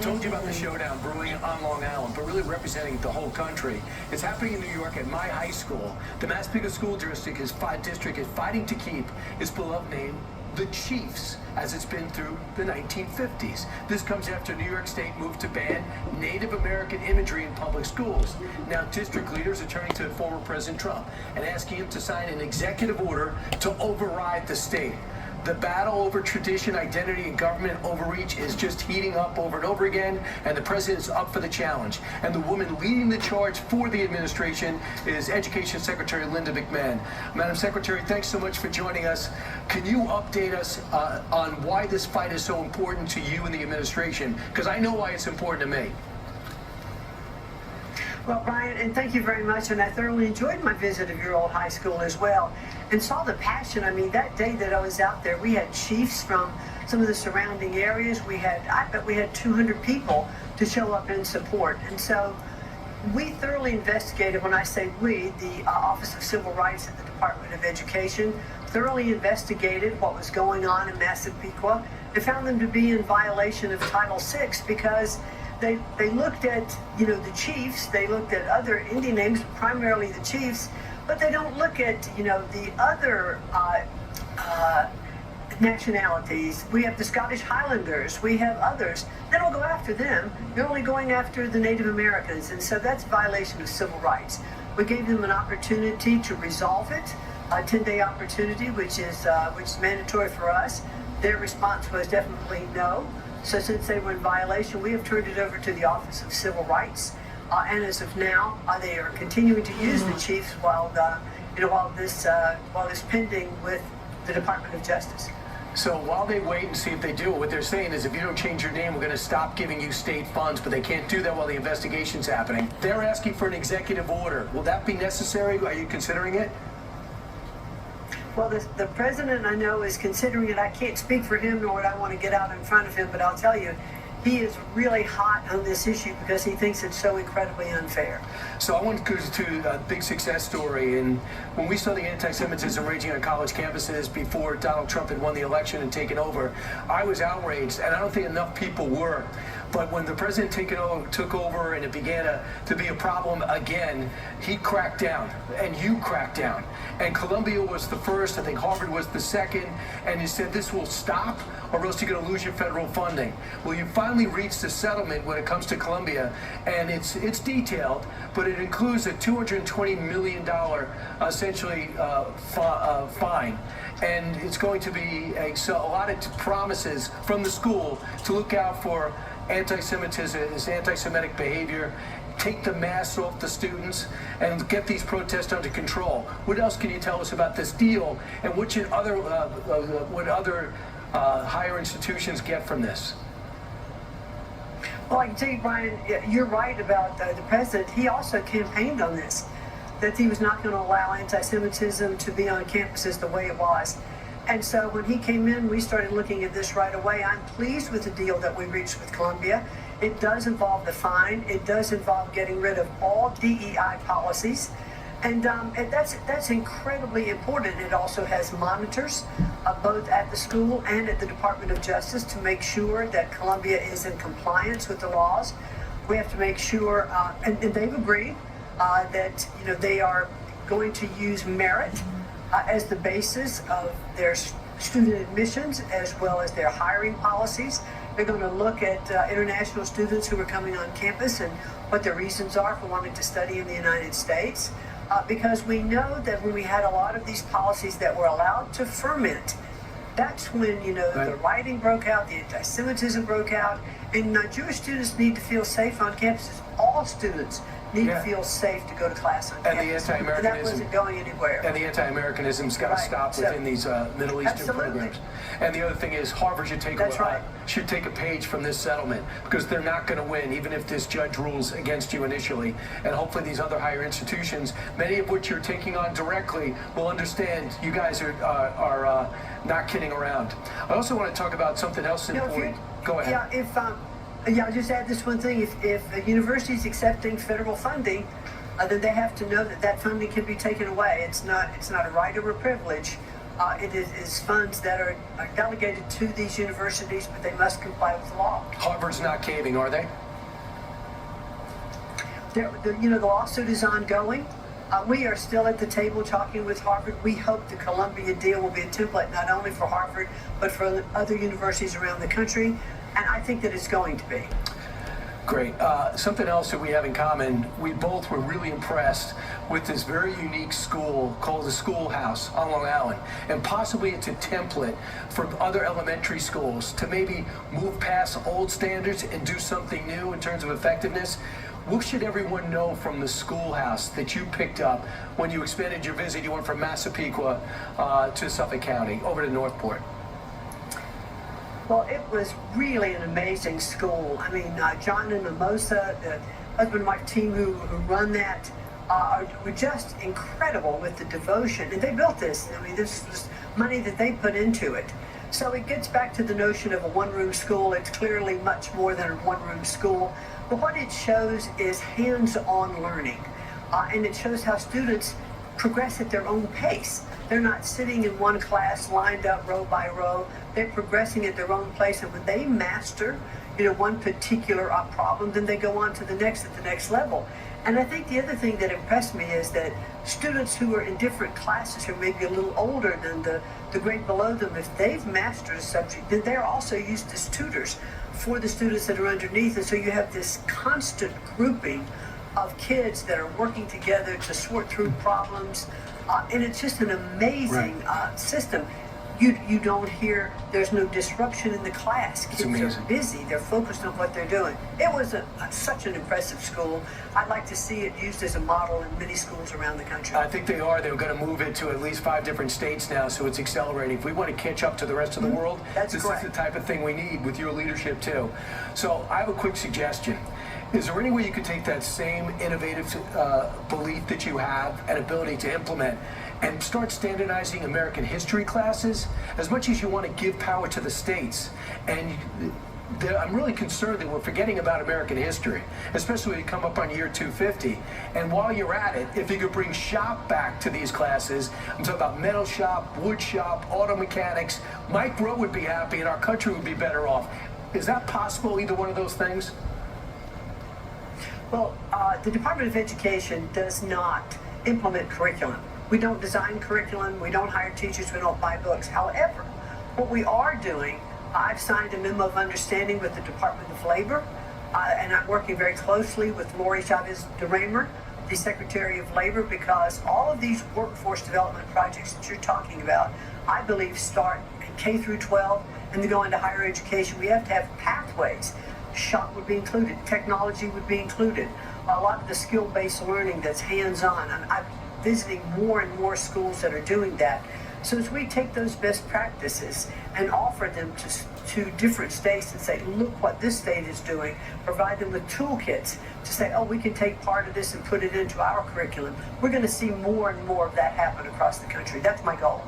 told you about the showdown brewing on Long Island, but really representing the whole country. It's happening in New York at my high school. The Massapequa School District is fighting to keep its beloved name, the Chiefs, as it's been through the 1950s. This comes after New York State moved to ban Native American imagery in public schools. Now, district leaders are turning to former President Trump and asking him to sign an executive order to override the state. The battle over tradition, identity, and government overreach is just heating up over and over again, and the president is up for the challenge. And the woman leading the charge for the administration is Education Secretary Linda McMahon. Madam Secretary, thanks so much for joining us. Can you update us on why this fight is so important to you and the administration? Because I know why it's important to me. Well, Brian, and thank you very much, and I thoroughly enjoyed my visit of your old high school as well, and saw the passion. I mean, that day that I was out there, we had chiefs from some of the surrounding areas. I bet we had 200 people to show up in support, and so we thoroughly investigated. When I say we, the Office of Civil Rights at the Department of Education thoroughly investigated what was going on in Massapequa and found them to be in violation of Title VI because they looked at, the chiefs, they looked at other Indian names, primarily the chiefs, but they don't look at, the other nationalities. We have the Scottish Highlanders, we have others. They don't go after them. They're only going after the Native Americans, and so that's a violation of civil rights. We gave them an opportunity to resolve it, a 10-day opportunity, which is mandatory for us. Their response was definitely no. So since they were in violation, we have turned it over to the Office of Civil Rights, and as of now, they are continuing to use the chiefs while this pending with the Department of Justice. So while they wait and see if they do it, what they're saying is if you don't change your name, we're going to stop giving you state funds, but they can't do that while the investigation's happening. They're asking for an executive order. Will that be necessary? Are you considering it? Well, the president, I know, is considering it. I can't speak for him, nor would I want to get out in front of him, but I'll tell you, he is really hot on this issue because he thinks it's so incredibly unfair. So I want to go to a big success story. And when we saw the anti-Semitism raging on college campuses before Donald Trump had won the election and taken over, I was outraged, and I don't think enough people were. But when the president took over and it began to be a problem again, he cracked down, and you cracked down. And Columbia was the first, I think Harvard was the second, and he said this will stop or else you're going to lose your federal funding. Well, you finally reached a settlement when it comes to Columbia, and it's detailed, but it includes a $220 million essentially fine. And it's going to be a lot of promises from the school to look out for anti-Semitic behavior, take the masks off the students, and get these protests under control. What else can you tell us about this deal, and what other higher institutions get from this? Well, I can tell you, Brian, you're right about the president. He also campaigned on this, that he was not going to allow anti-Semitism to be on campuses the way it was. And so when he came in, we started looking at this right away. I'm pleased with the deal that we reached with Columbia. It does involve the fine. It does involve getting rid of all DEI policies. And that's incredibly important. It also has monitors, both at the school and at the Department of Justice, to make sure that Columbia is in compliance with the laws. We have to make sure, and they've agreed that they are going to use merit as the basis of their student admissions as well as their hiring policies. They're going to look at international students who are coming on campus and what their reasons are for wanting to study in the United States. Because we know that when we had a lot of these policies that were allowed to ferment, that's when, the rioting broke out, the anti-Semitism broke out, and Jewish students need to feel safe on campuses. All students need to feel safe to go to class on campus. And that wasn't going anywhere. And the anti-Americanism's got to stop within these Middle Eastern programs. And the other thing is Harvard should take a page from this settlement, because they're not going to win, even if this judge rules against you initially. And hopefully these other higher institutions, many of which you're taking on directly, will understand you guys are not kidding around. I also want to talk about something else important. Go ahead. I'll just add this one thing. If a university is accepting federal funding, then they have to know that funding can be taken away. It's not a right or a privilege It is funds that are delegated to these universities, but they must comply with the law. Harvard's not caving, are they? The lawsuit is ongoing. We are still at the table talking with Harvard. We hope the Columbia deal will be a template not only for Harvard, but for other universities around the country. And I think that it's going to be. Great. Something else that we have in common, we both were really impressed with this very unique school called the Schoolhouse on Long Island. And possibly it's a template for other elementary schools to maybe move past old standards and do something new in terms of effectiveness. What should everyone know from the Schoolhouse that you picked up when you expanded your visit? You went from Massapequa to Suffolk County, over to Northport. Well, it was really an amazing school. I mean, John and Mimosa, the husband and wife team who run that, were just incredible with the devotion. And they built this. I mean, this was money that they put into it. So it gets back to the notion of a one-room school. It's clearly much more than a one-room school. But what it shows is hands-on learning. And it shows how students progress at their own pace. They're not sitting in one class lined up row by row. They're progressing at their own pace. And when they master, one particular problem, then they go on to the next at the next level. And I think the other thing that impressed me is that students who are in different classes, who may be a little older than the grade below them, if they've mastered a subject, then they're also used as tutors for the students that are underneath. And so you have this constant grouping of kids that are working together to sort through problems. And it's just an amazing system. You don't hear, there's no disruption in the class. Kids are busy, they're focused on what they're doing. It was such an impressive school. I'd like to see it used as a model in many schools around the country. I think they are. They're going to move it to at least 5 different states now, so it's accelerating. If we want to catch up to the rest of the world, this is the type of thing we need with your leadership too. So I have a quick suggestion. Is there any way you could take that same innovative belief that you have and ability to implement and start standardizing American history classes? As much as you want to give power to the states, and I'm really concerned that we're forgetting about American history, especially when you come up on year 250. And while you're at it, if you could bring shop back to these classes, I'm talking about metal shop, wood shop, auto mechanics, Mike Rowe would be happy and our country would be better off. Is that possible, either one of those things? Well, the Department of Education does not implement curriculum. We don't design curriculum, we don't hire teachers, we don't buy books. However, what we are doing, I've signed a memo of understanding with the Department of Labor, and I'm working very closely with Lori Chavez DeRaymer, the Secretary of Labor, because all of these workforce development projects that you're talking about, I believe start in K through 12 and then go into higher education. We have to have pathways. Shop would be included, technology would be included, a lot of the skill-based learning that's hands-on. I'm visiting more and more schools that are doing that. So as we take those best practices and offer them to different states and say, look what this state is doing, provide them with toolkits to say, oh, we can take part of this and put it into our curriculum, we're going to see more and more of that happen across the country. That's my goal.